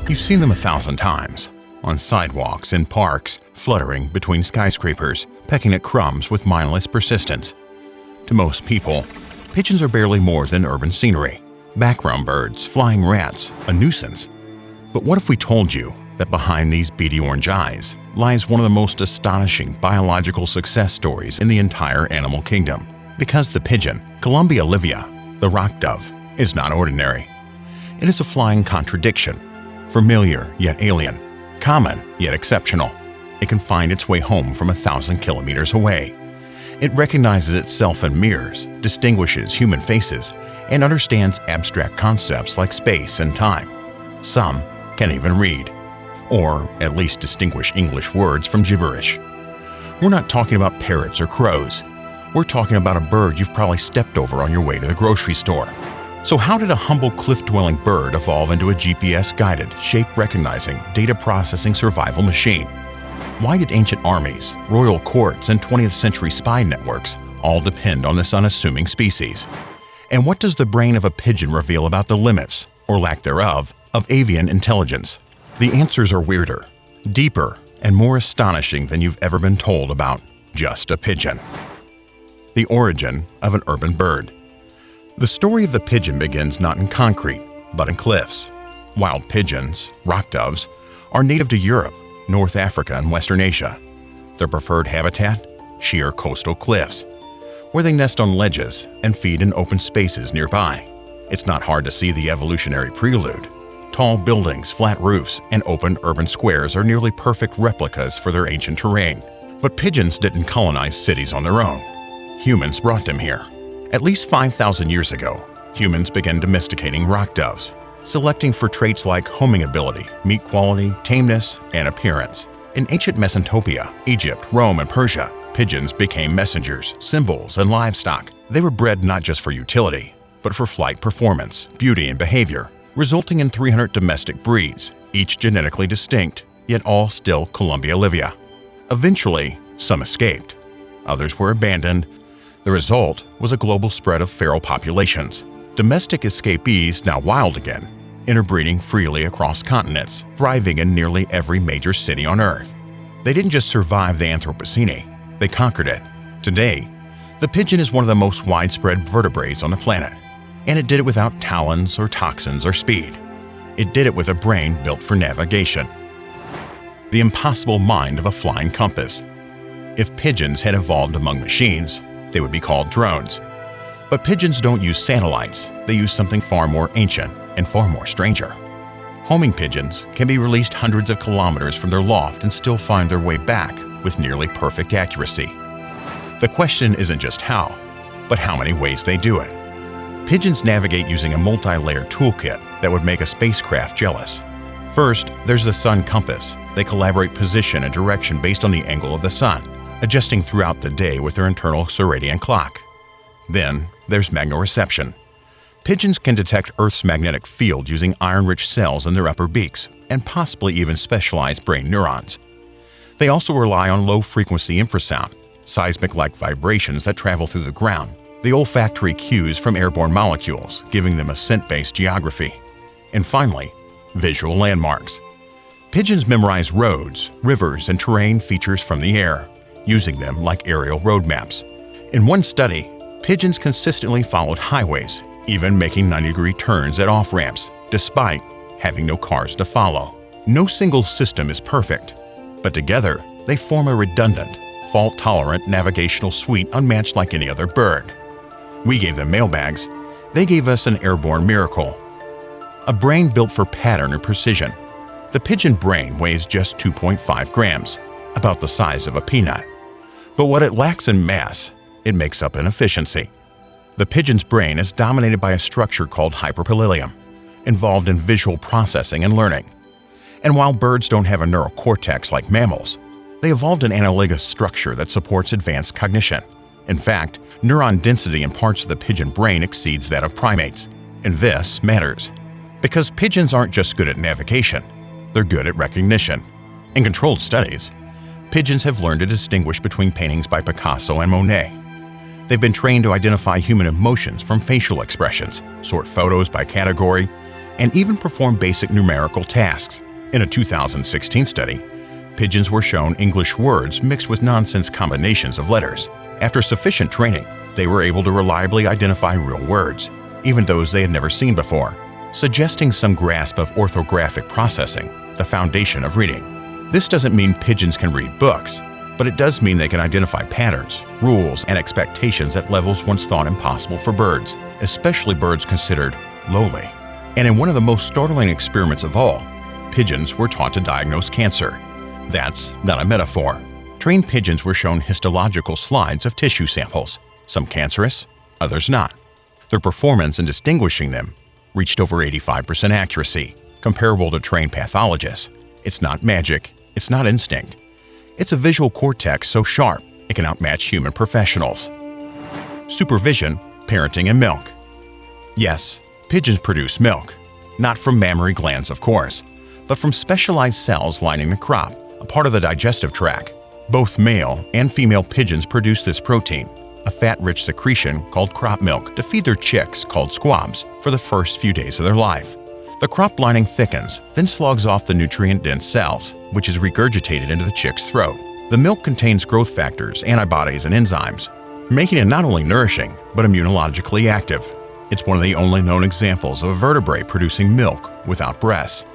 You've seen them 1,000 times, on sidewalks, in parks, fluttering between skyscrapers, pecking at crumbs with mindless persistence. To most people, pigeons are barely more than urban scenery, background birds, flying rats, a nuisance. But what if we told you that behind these beady orange eyes lies one of the most astonishing biological success stories in the entire animal kingdom? Because the pigeon, Columbia livia, the rock dove, is not ordinary. It is a flying contradiction, familiar yet alien, common yet exceptional. It can find its way home from 1,000 kilometers away. It recognizes itself in mirrors, distinguishes human faces, and understands abstract concepts like space and time. Some can even read, or at least distinguish English words from gibberish. We're not talking about parrots or crows. We're talking about a bird you've probably stepped over on your way to the grocery store. So how did a humble cliff-dwelling bird evolve into a GPS-guided, shape-recognizing, data-processing survival machine? Why did ancient armies, royal courts, and 20th century spy networks all depend on this unassuming species? And what does the brain of a pigeon reveal about the limits, or lack thereof, of avian intelligence? The answers are weirder, deeper, and more astonishing than you've ever been told about just a pigeon. The origin of an urban bird. The story of the pigeon begins not in concrete, but in cliffs. Wild pigeons, rock doves, are native to Europe, North Africa, and Western Asia. Their preferred habitat? Sheer coastal cliffs, where they nest on ledges and feed in open spaces nearby. It's not hard to see the evolutionary prelude. Tall buildings, flat roofs, and open urban squares are nearly perfect replicas for their ancient terrain. But pigeons didn't colonize cities on their own. Humans brought them here. At least 5,000 years ago, humans began domesticating rock doves, selecting for traits like homing ability, meat quality, tameness, and appearance. In ancient Mesopotamia, Egypt, Rome, and Persia, pigeons became messengers, symbols, and livestock. They were bred not just for utility, but for flight performance, beauty, and behavior, resulting in 300 domestic breeds, each genetically distinct, yet all still Columbia livia. Eventually, some escaped. Others were abandoned. The result was a global spread of feral populations. Domestic escapees, now wild again, interbreeding freely across continents, thriving in nearly every major city on Earth. They didn't just survive the Anthropocene, they conquered it. Today, the pigeon is one of the most widespread vertebrates on the planet, and it did it without talons or toxins or speed. It did it with a brain built for navigation. The impossible mind of a flying compass. If pigeons had evolved among machines, they would be called drones. But pigeons don't use satellites, they use something far more ancient and far more stranger. Homing pigeons can be released hundreds of kilometers from their loft and still find their way back with nearly perfect accuracy. The question isn't just how, but how many ways they do it. Pigeons navigate using a multi-layered toolkit that would make a spacecraft jealous. First, there's the sun compass. They collaborate position and direction based on the angle of the sun, adjusting throughout the day with their internal circadian clock. Then, there's magnoreception. Pigeons can detect Earth's magnetic field using iron-rich cells in their upper beaks and possibly even specialized brain neurons. They also rely on low-frequency infrasound, seismic-like vibrations that travel through the ground, the olfactory cues from airborne molecules, giving them a scent-based geography. And finally, visual landmarks. Pigeons memorize roads, rivers, and terrain features from the air, using them like aerial road maps. In one study, pigeons consistently followed highways, even making 90-degree turns at off-ramps, despite having no cars to follow. No single system is perfect, but together they form a redundant, fault-tolerant navigational suite unmatched like any other bird. We gave them mailbags, they gave us an airborne miracle. A brain built for pattern and precision. The pigeon brain weighs just 2.5 grams, about the size of a peanut. But what it lacks in mass, it makes up in efficiency. The pigeon's brain is dominated by a structure called hyperpilium, involved in visual processing and learning. And while birds don't have a neural cortex like mammals, they evolved an analogous structure that supports advanced cognition. In fact, neuron density in parts of the pigeon brain exceeds that of primates. And this matters, because pigeons aren't just good at navigation, they're good at recognition. In controlled studies, pigeons have learned to distinguish between paintings by Picasso and Monet. They've been trained to identify human emotions from facial expressions, sort photos by category, and even perform basic numerical tasks. In a 2016 study, pigeons were shown English words mixed with nonsense combinations of letters. After sufficient training, they were able to reliably identify real words, even those they had never seen before, suggesting some grasp of orthographic processing, the foundation of reading. This doesn't mean pigeons can read books, but it does mean they can identify patterns, rules, and expectations at levels once thought impossible for birds, especially birds considered lowly. And in one of the most startling experiments of all, pigeons were taught to diagnose cancer. That's not a metaphor. Trained pigeons were shown histological slides of tissue samples, some cancerous, others not. Their performance in distinguishing them reached over 85% accuracy, comparable to trained pathologists. It's not magic, it's not instinct. It's a visual cortex so sharp it can outmatch human professionals. Supervision, parenting, and milk. Yes, pigeons produce milk, not from mammary glands, of course, but from specialized cells lining the crop, a part of the digestive tract. Both male and female pigeons produce this protein, a fat-rich secretion called crop milk, to feed their chicks, called squabs, for the first few days of their life. The crop lining thickens, then slugs off the nutrient-dense cells, which is regurgitated into the chick's throat. The milk contains growth factors, antibodies, and enzymes, making it not only nourishing, but immunologically active. It's one of the only known examples of a vertebrate producing milk without breasts,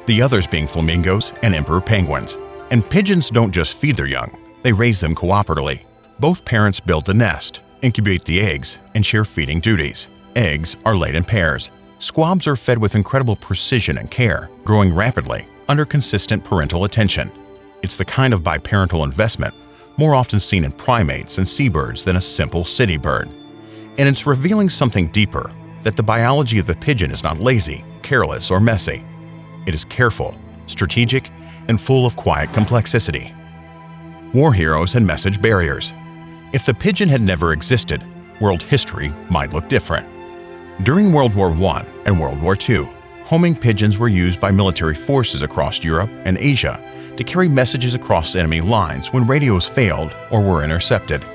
the others being flamingos and emperor penguins. And pigeons don't just feed their young, they raise them cooperatively. Both parents build the nest, incubate the eggs, and share feeding duties. Eggs are laid in pairs. Squabs are fed with incredible precision and care, growing rapidly under consistent parental attention. It's the kind of biparental investment more often seen in primates and seabirds than a simple city bird. And it's revealing something deeper, that the biology of the pigeon is not lazy, careless, or messy. It is careful, strategic, and full of quiet complexity. War heroes and message barriers. If the pigeon had never existed, world history might look different. During World War I and World War II, homing pigeons were used by military forces across Europe and Asia to carry messages across enemy lines when radios failed or were intercepted.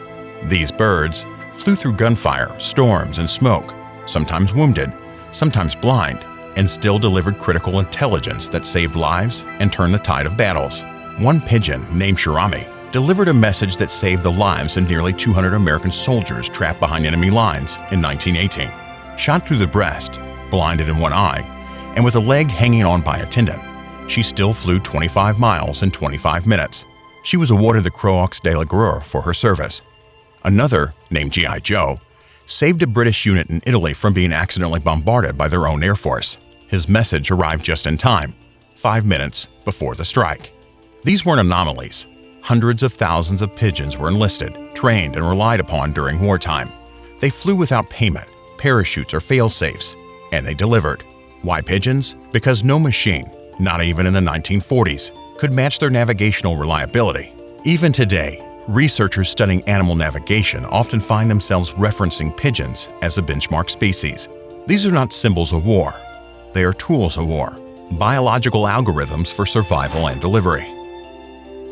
These birds flew through gunfire, storms, and smoke, sometimes wounded, sometimes blind, and still delivered critical intelligence that saved lives and turned the tide of battles. One pigeon, named Cher Ami, delivered a message that saved the lives of nearly 200 American soldiers trapped behind enemy lines in 1918. Shot through the breast, blinded in one eye, and with a leg hanging on by a tendon, she still flew 25 miles in 25 minutes. She was awarded the Croix de la Gloire for her service. Another, named G.I. Joe, saved a British unit in Italy from being accidentally bombarded by their own air force. His message arrived just in time, 5 minutes before the strike. These weren't anomalies. Hundreds of thousands of pigeons were enlisted, trained, and relied upon during wartime. They flew without payment, parachutes, or fail-safes, and they delivered. Why pigeons? Because no machine, not even in the 1940s, could match their navigational reliability. Even today, researchers studying animal navigation often find themselves referencing pigeons as a benchmark species. These are not symbols of war. They are tools of war, biological algorithms for survival and delivery.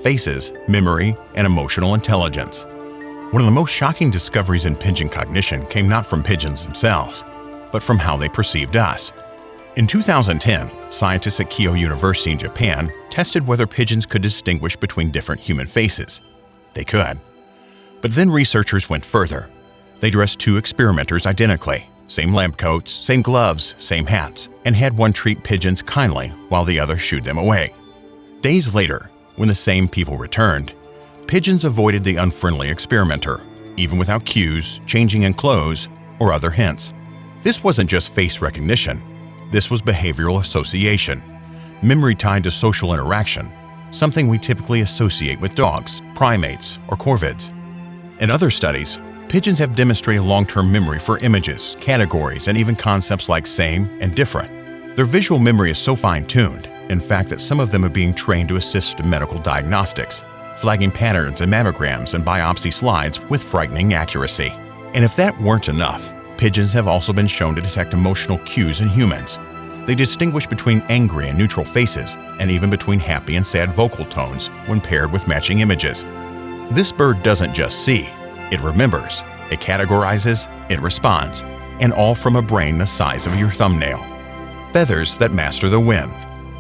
Faces, memory, and emotional intelligence. One of the most shocking discoveries in pigeon cognition came not from pigeons themselves, but from how they perceived us. In 2010, scientists at Keio University in Japan tested whether pigeons could distinguish between different human faces. They could. But then researchers went further. They dressed two experimenters identically, same lab coats, same gloves, same hats, and had one treat pigeons kindly while the other shooed them away. Days later, when the same people returned, pigeons avoided the unfriendly experimenter, even without cues, changing in clothes, or other hints. This wasn't just face recognition. This was behavioral association, memory tied to social interaction, something we typically associate with dogs, primates, or corvids. In other studies, pigeons have demonstrated long-term memory for images, categories, and even concepts like same and different. Their visual memory is so fine-tuned, in fact, that some of them are being trained to assist in medical diagnostics, flagging patterns in mammograms and biopsy slides with frightening accuracy. And if that weren't enough, pigeons have also been shown to detect emotional cues in humans. They distinguish between angry and neutral faces, and even between happy and sad vocal tones when paired with matching images. This bird doesn't just see, it remembers, it categorizes, it responds, and all from a brain the size of your thumbnail. Feathers that master the wind.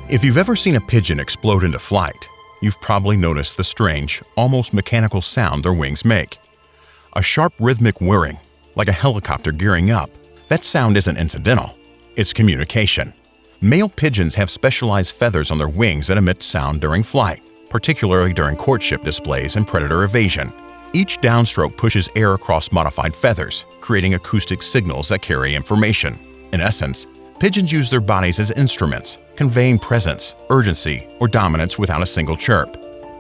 If you've ever seen a pigeon explode into flight, you've probably noticed the strange, almost mechanical sound their wings make. A sharp rhythmic whirring, like a helicopter gearing up. That sound isn't incidental. It's communication. Male pigeons have specialized feathers on their wings that emit sound during flight, particularly during courtship displays and predator evasion. Each downstroke pushes air across modified feathers, creating acoustic signals that carry information. In essence, pigeons use their bodies as instruments, conveying presence, urgency, or dominance without a single chirp.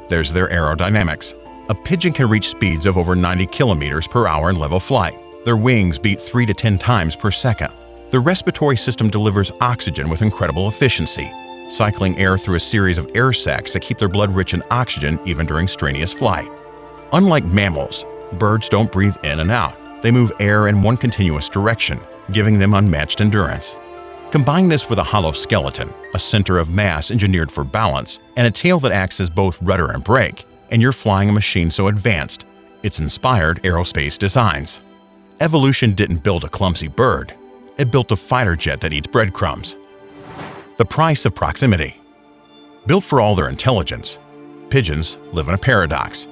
There's their aerodynamics. A pigeon can reach speeds of over 90 kilometers per hour in level flight. Their wings beat 3 to 10 times per second. Their respiratory system delivers oxygen with incredible efficiency, cycling air through a series of air sacs that keep their blood rich in oxygen even during strenuous flight. Unlike mammals, birds don't breathe in and out. They move air in one continuous direction, giving them unmatched endurance. Combine this with a hollow skeleton, a center of mass engineered for balance, and a tail that acts as both rudder and brake, and you're flying a machine so advanced, it's inspired aerospace designs. Evolution didn't build a clumsy bird. It built a fighter jet that eats breadcrumbs. The price of proximity. Built for all their intelligence, pigeons live in a paradox.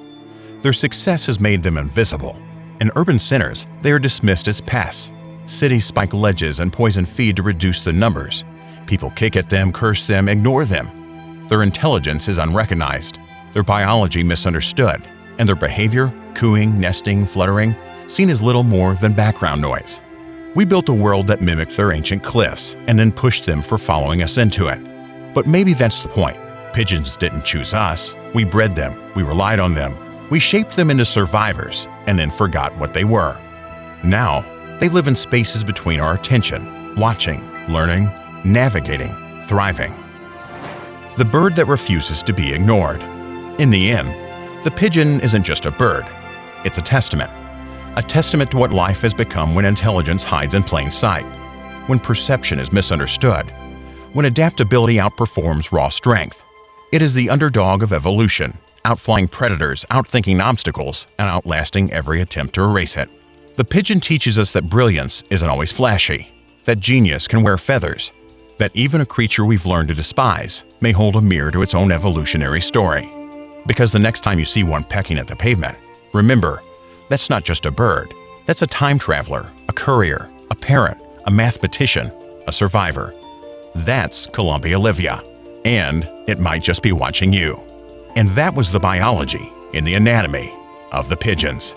Their success has made them invisible. In urban centers, they are dismissed as pests. Cities spike ledges and poison feed to reduce the numbers. People kick at them, curse them, ignore them. Their intelligence is unrecognized, their biology misunderstood, and their behavior, cooing, nesting, fluttering, seen as little more than background noise. We built a world that mimicked their ancient cliffs and then pushed them for following us into it. But maybe that's the point. Pigeons didn't choose us. We bred them, we relied on them, we shaped them into survivors and then forgot what they were. Now, they live in spaces between our attention, watching, learning, navigating, thriving. The bird that refuses to be ignored. In the end, the pigeon isn't just a bird. It's a testament to what life has become when intelligence hides in plain sight, when perception is misunderstood, when adaptability outperforms raw strength. It is the underdog of evolution, outflying predators, outthinking obstacles, and outlasting every attempt to erase it. The pigeon teaches us that brilliance isn't always flashy, that genius can wear feathers, that even a creature we've learned to despise may hold a mirror to its own evolutionary story. Because the next time you see one pecking at the pavement, remember, that's not just a bird. That's a time traveler, a courier, a parent, a mathematician, a survivor. That's Columbia Livia. And it might just be watching you. And that was the biology in the anatomy of the pigeons.